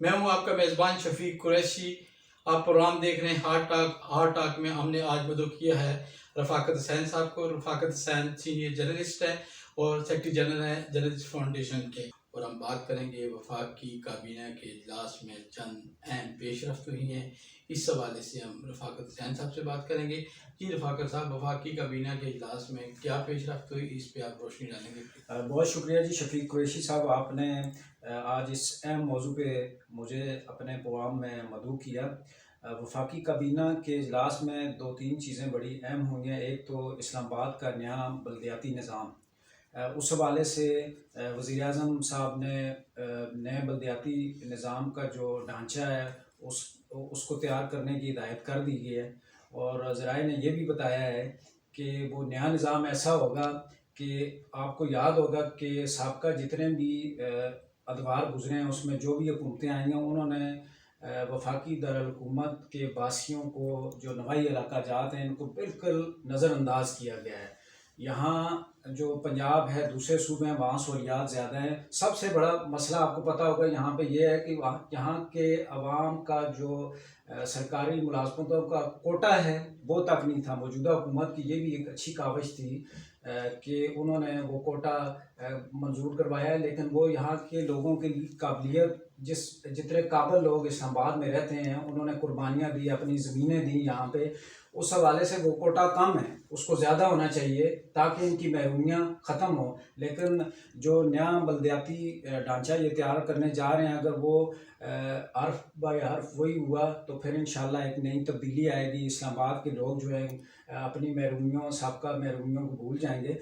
میں ہوں آپ کا میزبان شفیق قریشی. آپ پروگرام دیکھ رہے ہیں ہارٹ ٹاک میں. ہم نے آج مدعو کیا ہے رفاقت حسین صاحب کو. رفاقت حسین سینئر جرنلسٹ ہے اور سیکرٹری جنرل ہیں جرنلسٹ فاؤنڈیشن کے. اور ہم بات کریں گے وفاقی کابینہ کے اجلاس میں چند اہم پیش رفت ہوئی ہیں. اس حوالے سے ہم رفاقت حسین صاحب سے بات کریں گے. جی رفاقت صاحب، وفاقی کابینہ کے اجلاس میں کیا پیش رفت ہوئی، اس پہ آپ روشنی ڈالیں گے؟ بہت شکریہ جی شفیق قریشی صاحب، آپ نے آج اس اہم موضوع پہ مجھے اپنے پروگرام میں مدعو کیا. وفاقی کابینہ کے اجلاس میں دو تین چیزیں بڑی اہم ہوئی ہیں. ایک تو اسلام آباد کا نیا بلدیاتی نظام، اس حوالے سے وزیر اعظم صاحب نے نئے بلدیاتی نظام کا جو ڈھانچہ ہے اس کو تیار کرنے کی ہدایت کر دی گئی ہے. اور ذرائع نے یہ بھی بتایا ہے کہ وہ نیا نظام ایسا ہوگا کہ آپ کو یاد ہوگا کہ سابقہ جتنے بھی ادوار گزرے ہیں اس میں جو بھی حکومتیں آئی ہیں انہوں نے وفاقی دارالحکومت کے باسیوں کو، جو نوائی علاقہ جات ہیں، ان کو بالکل نظر انداز کیا گیا ہے. یہاں جو پنجاب ہے، دوسرے صوبے ہیں، وہاں سہولیات زیادہ ہیں. سب سے بڑا مسئلہ آپ کو پتہ ہوگا یہاں پہ یہ ہے کہ یہاں کے عوام کا جو سرکاری ملازمتوں کا کوٹا ہے وہ تک نہیں تھا. موجودہ حکومت کی یہ بھی ایک اچھی کاوش تھی کہ انہوں نے وہ کوٹا منظور کروایا ہے، لیکن وہ یہاں کے لوگوں کی قابلیت، جتنے قابل لوگ اسلام آباد میں رہتے ہیں انہوں نے قربانیاں دی، اپنی زمینیں دیں یہاں پہ، اس حوالے سے وہ کوٹا کم ہے، اس کو زیادہ ہونا چاہیے تاکہ ان کی محرومیاں ختم ہوں. لیکن جو نیا بلدیاتی ڈھانچہ یہ تیار کرنے جا رہے ہیں، اگر وہ حرف بائی حرف وہی ہوا تو پھر انشاءاللہ ایک نئی تبدیلی آئے گی. اسلام آباد کے لوگ جو ہیں اپنی محرومیوں، سابقہ محرومیوں کو بھول جائیں گے.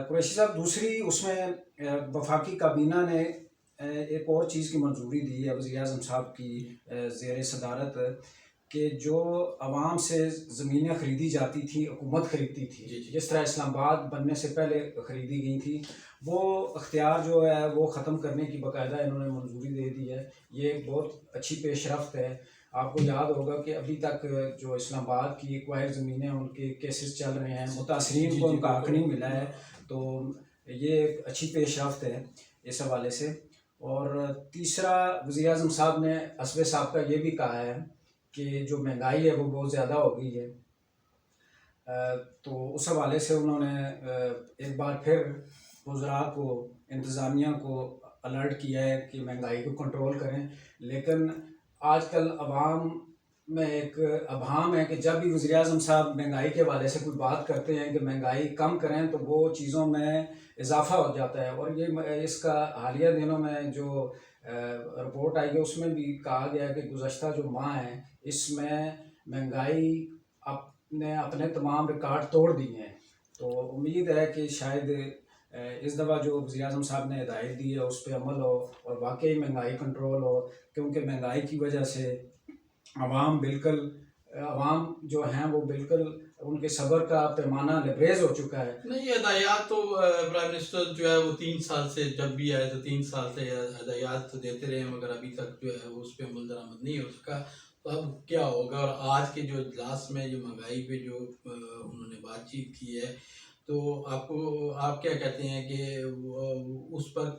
قریشی صاحب، دوسری اس میں وفاقی کابینہ نے ایک اور چیز کی منظوری دی ہے وزیر اعظم صاحب کی زیر صدارت، کہ جو عوام سے زمینیں خریدی جاتی تھیں، حکومت خریدتی تھی، جس طرح اسلام آباد بننے سے پہلے خریدی گئی تھی، وہ اختیار جو ہے وہ ختم کرنے کی باقاعدہ انہوں نے منظوری دے دی ہے. یہ ایک بہت اچھی پیش رفت ہے. آپ کو یاد ہوگا کہ ابھی تک جو اسلام آباد کی ایکوائر زمینیں ان کے کیسز چل رہے ہیں، متاثرین کو ان کا حق نہیں ملا ہے. تو یہ ایک اچھی پیش رفت ہے اس حوالے سے. اور تیسرا، وزیر اعظم صاحب نے حسب صاحب کا یہ بھی کہا ہے کہ جو مہنگائی ہے وہ بہت زیادہ ہو گئی ہے. تو اس حوالے سے انہوں نے ایک بار پھر وزراء کو، انتظامیہ کو الرٹ کیا ہے کہ مہنگائی کو کنٹرول کریں. لیکن آج کل عوام میں ایک ابہام ہے کہ جب بھی وزیر اعظم صاحب مہنگائی کے حوالے سے کوئی بات کرتے ہیں کہ مہنگائی کم کریں تو وہ چیزوں میں اضافہ ہو جاتا ہے. اور یہ اس کا حالیہ دنوں میں جو رپورٹ آئی ہے اس میں بھی کہا گیا ہے کہ گزشتہ جو ماہ ہیں اس میں مہنگائی نے اپنے تمام ریکارڈ توڑ دیے ہیں. تو امید ہے کہ شاید اس دفعہ جو وزیر اعظم صاحب نے ہدایت دی ہے اس پہ عمل ہو اور واقعی مہنگائی کنٹرول ہو، کیونکہ مہنگائی کی وجہ سے عوام جو ہیں وہ بالکل ان کے صبر کا پیمانہ لبریز ہو چکا ہے. نہیں، ہدایات تو پرائم منسٹر جو ہے وہ 3 سال سے جب بھی آئے تو 3 سال سے ہدایات تو دیتے رہے، مگر ابھی تک جو ہے اس پہ عمل درآمد نہیں ہو سکا. تو اب کیا ہوگا؟ اور آج کے جو اجلاس میں جو مہنگائی پہ جو انہوں نے بات چیت کی ہے، تو آپ کیا کہتے ہیں کہ اس پر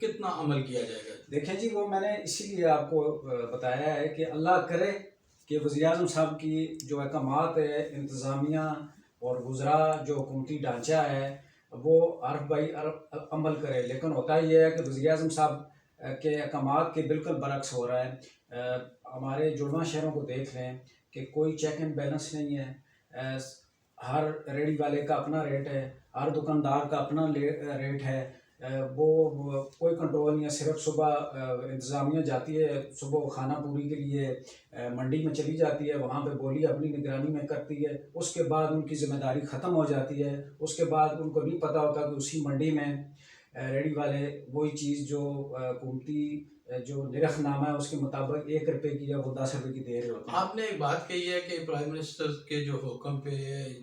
کتنا عمل کیا جائے گا؟ دیکھیں جی، وہ میں نے اسی لیے آپ کو بتایا ہے کہ اللہ کرے کہ وزیر اعظم صاحب کی جو احکامات ہے، انتظامیہ اور وزراء جو حکومتی ڈھانچہ ہے وہ حرف بائی حرف عمل کرے. لیکن ہوتا یہ ہے کہ وزیر اعظم صاحب کے احکامات کے بالکل برعکس ہو رہا ہے. ہمارے جڑواں شہروں کو دیکھ رہے ہیں کہ کوئی چیک اینڈ بیلنس نہیں ہے. ہر ریڑھی والے کا اپنا ریٹ ہے، ہر دکاندار کا اپنا ریٹ ہے. وہ کوئی کنٹرول نہیں ہے. صرف صبح انتظامیہ جاتی ہے، صبح کھانا پوری کے لیے منڈی میں چلی جاتی ہے، وہاں پہ بولی اپنی نگرانی میں کرتی ہے، اس کے بعد ان کی ذمہ داری ختم ہو جاتی ہے. اس کے بعد ان کو نہیں پتہ ہوتا کہ اسی منڈی میں ریڑھی والے وہی چیز جو حکومتی جو نرخ نامہ ہے اس کے مطابق 1 روپے کی ہے وہ 10 روپے کی دے رہے ہوتے ہیں. آپ نے ایک بات کہی ہے کہ پرائم منسٹر کے جو حکم پہ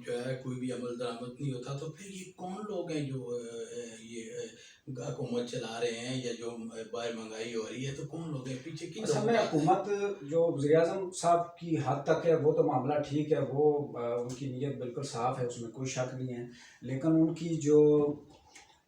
جو ہے کوئی بھی عمل درآمد نہیں ہوتا، تو پھر یہ کون لوگ ہیں جو یہ حکومت چلا رہے ہیں، یا جو باہر مہنگائی ہو رہی ہے تو کون لوگ ہیں پیچھے؟ کی اصل میں حکومت جو وزیر اعظم صاحب کی حد تک ہے وہ تو معاملہ ٹھیک ہے، وہ ان کی نیت بالکل صاف ہے، اس میں کوئی شک نہیں ہے. لیکن ان کی جو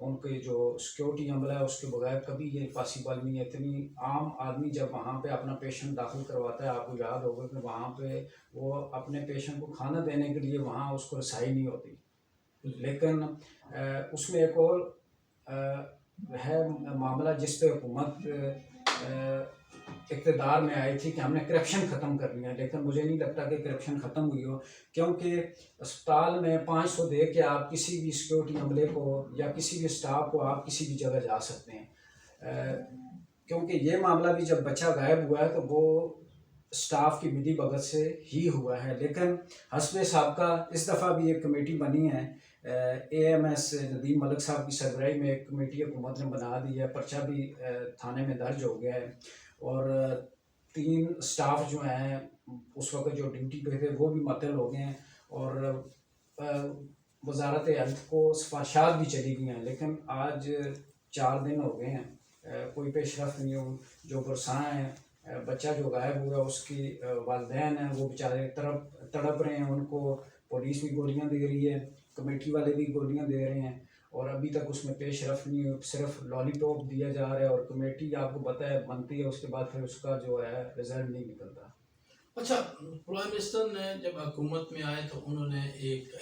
ان کے جو سیکورٹی عملہ ہے اس کے بغیر کبھی یہ پاسبل نہیں ہے. اتنی عام آدمی جب وہاں پہ اپنا پیشنٹ داخل کرواتا ہے، آپ کو یاد ہوگا کہ وہاں پہ وہ اپنے پیشنٹ کو کھانا دینے کے لیے وہاں اس کو رسائی نہیں ہوتی. لیکن اس میں ایک اور ہے معاملہ جس پہ حکومت اقتدار میں آئی تھی کہ ہم نے کرپشن ختم کرنی ہے، لیکن مجھے نہیں لگتا کہ کرپشن ختم ہوئی ہو، کیونکہ اسپتال میں 500 دے کے آپ کسی بھی سیکورٹی عملے کو یا کسی بھی اسٹاف کو آپ کسی بھی جگہ جا سکتے ہیں. کیونکہ یہ معاملہ بھی جب بچہ غائب ہوا ہے تو وہ اسٹاف کی ملی بھگت سے ہی ہوا ہے. لیکن حسب سابقہ اس دفعہ بھی ایک کمیٹی بنی ہے، AMS ندیم ملک صاحب کی سربراہی میں ایک کمیٹی حکومت نے بنا دی ہے. پرچہ بھی تھانے میں درج ہو گیا ہے، اور 3 اسٹاف جو ہیں اس وقت جو ڈیوٹی پہ تھے وہ بھی معطل ہو گئے ہیں، اور وزارت ہیلتھ کو سفارشات بھی چلی گئی ہیں. لیکن آج 4 دن ہو گئے ہیں، کوئی پیش رفت نہیں ہو. جو برساں ہیں، بچہ جو غائب ہوا اس کی والدین ہیں وہ بیچارے تڑپ رہے ہیں. ان کو پولیس بھی گولیاں دے رہی ہے، کمیٹی والے بھی گولیاں دے رہے ہیں، اور ابھی تک اس میں پیش رفت نہیں ہو. صرف لالی پاپ دیا جا رہا ہے، اور کمیٹی آپ کو پتہ ہے بنتی ہے، اس کے بعد پھر اس کا جو ہے رزلٹ نہیں نکلتا. اچھا، پرائم منسٹر نے جب حکومت میں آئے تو انہوں نے ایک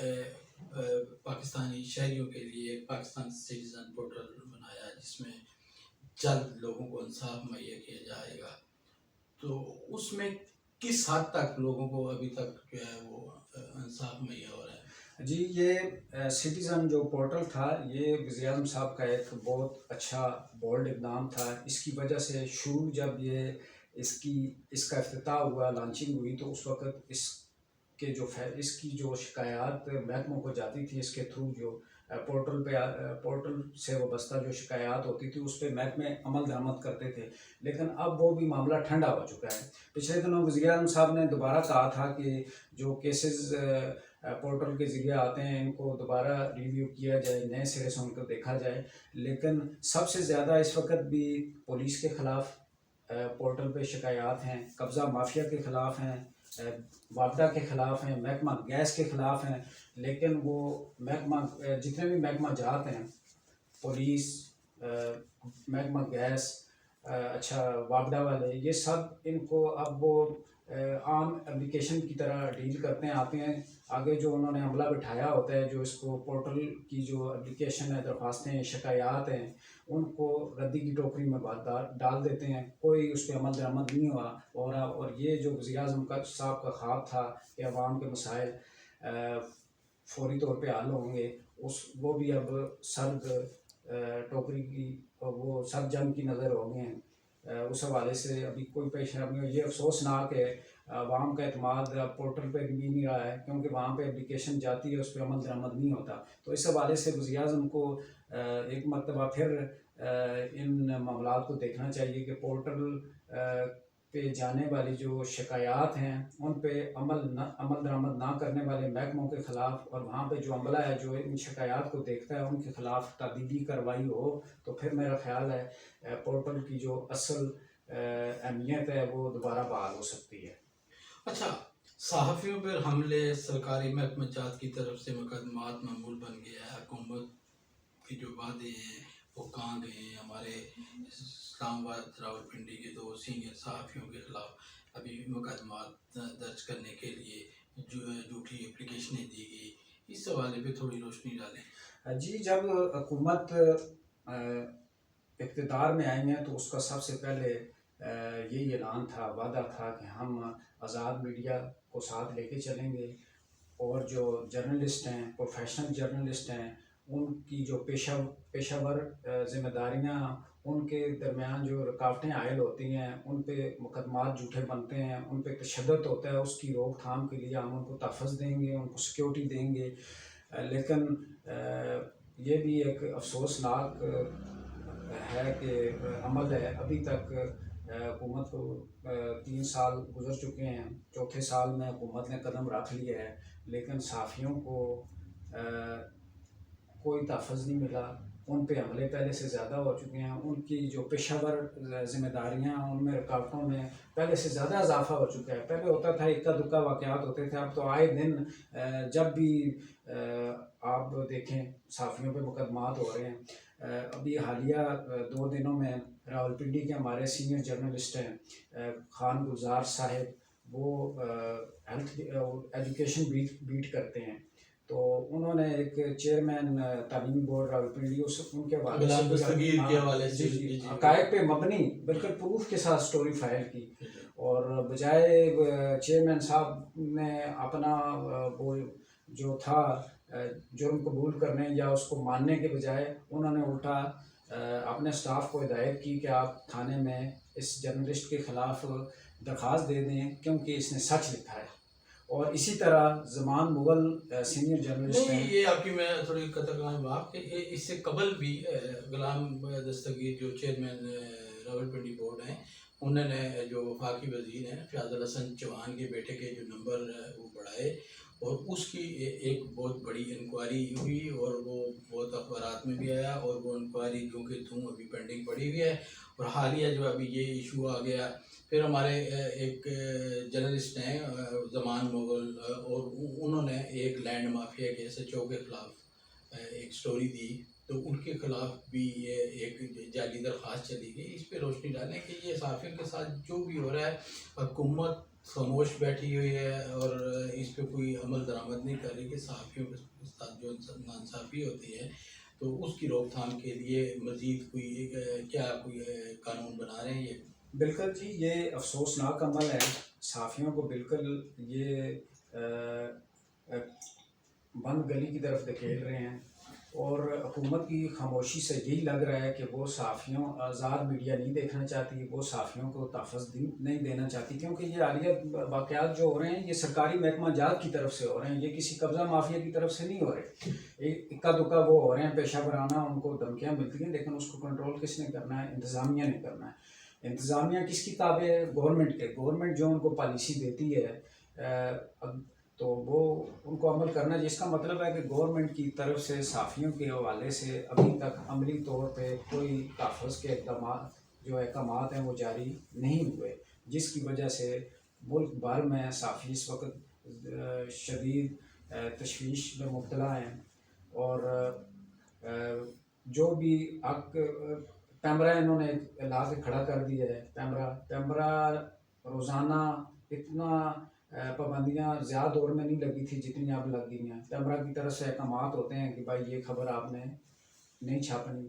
پاکستانی شہریوں کے لیے ایک پاکستان سٹیزن پورٹل بنایا جس میں جلد لوگوں کو انصاف مہیا کیا جائے گا. تو اس میں کس حد تک لوگوں کو ابھی تک جو ہے وہ انصاف مہیا ہو رہا ہے؟ جی، یہ سٹیزن جو پورٹل تھا یہ وزیر اعظم صاحب کا ایک بہت اچھا بولڈ اقدام تھا. اس کی وجہ سے شروع جب یہ اس کا افتتاح ہوا، لانچنگ ہوئی، تو اس وقت اس کی جو شکایات محکموں کو جاتی تھی، اس کے تھرو جو پورٹل سے وابستہ جو شکایات ہوتی تھی اس پہ محکمے عمل درآمد کرتے تھے. لیکن اب وہ بھی معاملہ ٹھنڈا ہو چکا ہے. پچھلے دنوں وزیر اعظم صاحب نے دوبارہ کہا تھا کہ جو کیسز پورٹل کے ذریعے آتے ہیں ان کو دوبارہ ریویو کیا جائے، نئے سرے سے ان کو دیکھا جائے. لیکن سب سے زیادہ اس وقت بھی پولیس کے خلاف پورٹل پہ شکایات ہیں، قبضہ مافیا کے خلاف ہیں، وابڈا کے خلاف ہیں، محکمہ گیس کے خلاف ہیں. لیکن وہ جتنے بھی محکمہ جات ہیں، پولیس، محکمہ گیس، وابڈا والے، یہ سب ان کو اب وہ عام اپلیکیشن کی طرح ڈیل کرتے ہیں. آتے ہیں آگے جو انہوں نے عملہ بٹھایا ہوتا ہے، جو اس کو پورٹل کی جو اپلیکیشن ہے، درخواستیں، شکایات ہیں، ان کو ردی کی ٹوکری میں ڈال دیتے ہیں. کوئی اس پہ عمل درآمد نہیں ہو رہا. اور یہ جو وزیر اعظم صاحب کا خواب تھا کہ عوام کے مسائل فوری طور پہ حل ہوں گے، وہ بھی اب سرد ٹوکری کی، وہ سرد جنگ کی نظر ہو گئے ہیں. اس حوالے سے ابھی کوئی پیش رفت نہیں ہو. یہ افسوسناک ہے، عوام کا اعتماد پورٹل پہ بھی نہیں رہا ہے، کیونکہ وہاں پہ اپلیکیشن جاتی ہے، اس پہ عمل درآمد نہیں ہوتا. تو اس حوالے سے وزیر اعظم کو ایک مرتبہ پھر ان معاملات کو دیکھنا چاہیے کہ پورٹل پہ جانے والی جو شکایات ہیں ان پہ عمل درآمد نہ کرنے والے محکموں کے خلاف، اور وہاں پہ جو عملہ ہے جو ان شکایات کو دیکھتا ہے ان کے خلاف تادیبی کارروائی ہو، تو پھر میرا خیال ہے پورٹل کی جو اصل اہمیت ہے وہ دوبارہ بحال ہو سکتی ہے. اچھا، صحافیوں پر حملے سرکاری محکمہ جات کی طرف سے مقدمات معمول بن گیا ہے. حکومت کے جو وعدے ہیں وہ کہاں گئے ہیں؟ ہمارے اسلام آباد راولپنڈی کے 2 سینئر صحافیوں کے خلاف ابھی مقدمات درج کرنے کے لیے جھوٹی اپلیکیشنیں دی گئی. اس حوالے پہ تھوڑی روشنی ڈالیں. جی، جب حکومت اقتدار میں آئی ہیں تو اس کا سب سے پہلے یہی اعلان تھا، وعدہ تھا کہ ہم آزاد میڈیا کو ساتھ لے کے چلیں گے، اور جو جرنلسٹ ہیں، پروفیشنل جرنلسٹ ہیں، ان کی جو پیشہ ور ذمہ داریاں، ان کے درمیان جو رکاوٹیں عائل ہوتی ہیں، ان پہ مقدمات جھوٹے بنتے ہیں، ان پہ تشدد ہوتا ہے، اس کی روک تھام کے لیے ہم ان کو تحفظ دیں گے، ان کو سیکیورٹی دیں گے. لیکن یہ بھی ایک افسوسناک ہے کہ عمل ہے. ابھی تک حکومت کو 3 سال گزر چکے ہیں، 4تھے سال میں حکومت نے قدم رکھ لیا ہے، لیکن صحافیوں کو کوئی تحفظ نہیں ملا. ان پہ حملے پہلے سے زیادہ ہو چکے ہیں. ان کی جو پیشہ ور ذمہ داریاں، ان میں رکاوٹوں میں پہلے سے زیادہ اضافہ ہو چکا ہے. پہلے ہوتا تھا اکا دکا واقعات ہوتے تھے، اب تو آئے دن جب بھی آپ دیکھیں صحافیوں پہ مقدمات ہو رہے ہیں. ابھی حالیہ 2 دنوں میں راولپنڈی کے ہمارے سینئر جرنلسٹ ہیں خان گلزار صاحب، وہ ہیلتھ ایجوکیشن بیٹ کرتے ہیں. تو انہوں نے ایک چیئرمین تعلیمی بورڈ راولپنڈی ان کے حوالے غلام دستگیر کے حوالے سے حقائق پہ مبنی بالکل پروف کے ساتھ سٹوری فائل کی، اور بجائے چیئرمین صاحب نے اپنا وہ جو تھا جرم قبول کرنے یا اس کو ماننے کے بجائے انہوں نے الٹا اپنے سٹاف کو ہدایت کی کہ آپ تھانے میں اس جرنلسٹ کے خلاف درخواست دے دیں کیونکہ اس نے سچ لکھا ہے. اور اسی طرح زمان مغل سینئر جرنلسٹ ہیں. یہ آپ کی میں تھوڑی قطع بات کہ اس سے قبل بھی غلام دستگیر جو چیئرمین راولپنڈی بورڈ ہیں، انہوں نے جو وفاقی وزیر ہیں فیاض الحسن چوہان کے بیٹے کے جو نمبر وہ بڑھائے، اور اس کی ایک بہت بڑی انکوائری ہوئی، اور وہ بہت اخبارات میں بھی آیا، اور وہ انکوائری جو کہ ابھی پینڈنگ پڑی ہوئی ہے. اور حالیہ جو ابھی یہ ایشو آ گیا، پھر ہمارے ایک جرنلسٹ ہیں زمان مغل، اور انہوں نے ایک لینڈ مافیا کے ایس ایچ او کے خلاف ایک سٹوری دی، تو ان کے خلاف بھی یہ ایک جعلی درخواست چلی گئی. اس پہ روشنی ڈالیں کہ یہ صحافیوں کے ساتھ جو بھی ہو رہا ہے، حکومت خاموش بیٹھی ہوئی ہے اور اس پہ کوئی عمل درآمد نہیں کر رہی کہ صحافیوں کے ساتھ جو ناانصافی ہوتی ہے، تو اس کی روک تھام کے لیے مزید کوئی کیا کوئی قانون بنا رہے ہیں. یہ بالکل جی، یہ افسوسناک عمل ہے. صحافیوں کو بالکل یہ بند گلی کی طرف دھکیل رہے ہیں، اور حکومت کی خاموشی سے یہی لگ رہا ہے کہ وہ صحافیوں آزاد میڈیا نہیں دیکھنا چاہتی، وہ صحافیوں کو تحفظ نہیں دینا چاہتی، کیونکہ یہ حالیہ واقعات جو ہو رہے ہیں یہ سرکاری محکمہ جات کی طرف سے ہو رہے ہیں، یہ کسی قبضہ مافیا کی طرف سے نہیں ہو رہے. اکا دکا وہ ہو رہے ہیں پیشہ ورانہ، ان کو دھمکیاں ملتی ہیں، لیکن اس کو کنٹرول کس نے کرنا ہے؟ انتظامیہ نے کرنا ہے. انتظامیہ کس کی تابع ہے؟ گورنمنٹ کے. گورنمنٹ جو ان کو پالیسی دیتی ہے تو وہ ان کو عمل کرنا، جس کا مطلب ہے کہ گورنمنٹ کی طرف سے صحافیوں کے حوالے سے ابھی تک عملی طور پہ کوئی تحفظ کے احکامات ہیں وہ جاری نہیں ہوئے، جس کی وجہ سے ملک بھر میں صحافی اس وقت شدید تشویش میں مبتلا ہیں. اور جو بھی پیمرا انہوں نے لا کے کھڑا کر دیا ہے، پیمرا روزانہ اتنا پابندیاں زیادہ دور میں نہیں لگی تھی جتنی اب لگ گئی ہیں. پیمرا کی طرف سے احکامات ہوتے ہیں کہ بھائی یہ خبر آپ نے نہیں چھاپنی،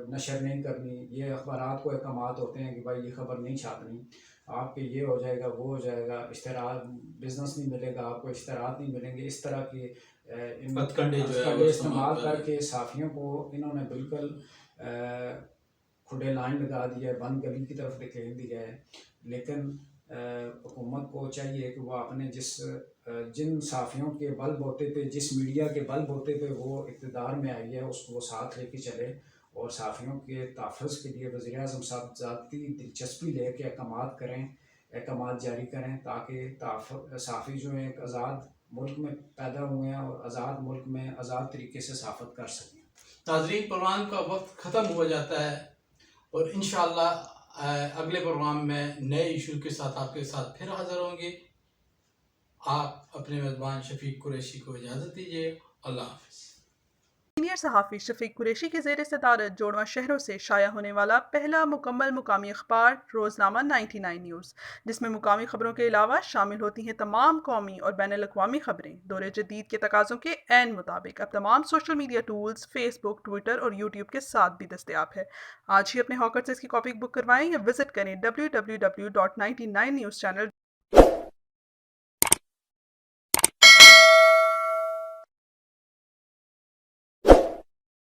نشر نہیں کرنی. یہ اخبارات کو احکامات ہوتے ہیں کہ بھائی یہ خبر نہیں چھاپنی، آپ کے یہ ہو جائے گا، وہ ہو جائے گا، اشتہارات بزنس نہیں ملے گا، آپ کو اشتہارات نہیں ملیں گے. اس طرح کے ہتھکنڈے استعمال کر کے صحافیوں کو انہوں نے بالکل کھڈے لائن لگا دیا ہے، بند گلی کی طرف دھکیل دیا ہے. لیکن حکومت کو چاہیے کہ وہ اپنے جن صحافیوں کے بل بوتے پہ، جس میڈیا کے بل بوتے پہ وہ اقتدار میں آئی ہے، اس کو وہ ساتھ لے کے چلے، اور صحافیوں کے تحفظ کے لیے وزیر اعظم صاحب ذاتی دلچسپی لے کے احکامات جاری کریں، تاکہ صحافی جو ہیں ایک آزاد ملک میں پیدا ہوئے ہیں اور آزاد ملک میں آزاد طریقے سے صحافت کر سکیں. ناظرین، پروگرام کا وقت ختم ہو جاتا ہے، اور انشاءاللہ اگلے پروگرام میں نئے ایشو کے ساتھ آپ کے ساتھ پھر حاضر ہوں گے. آپ اپنے میزبان شفیق قریشی کو اجازت دیجیے. اللہ حافظ. سینئر صحافی شفیق قریشی کے زیر صدارت جوڑواں شہروں سے شائع ہونے والا پہلا مکمل مقامی اخبار روزنامہ 99 نیوز، جس میں مقامی خبروں کے علاوہ شامل ہوتی ہیں تمام قومی اور بین الاقوامی خبریں. دور جدید کے تقاضوں کے عین مطابق اب تمام سوشل میڈیا ٹولز فیس بک، ٹویٹر اور یوٹیوب کے ساتھ بھی دستیاب ہے. آج ہی اپنے ہاکر سے اس کی کاپی بک کروائیں یا وزٹ کریں www.99newschannel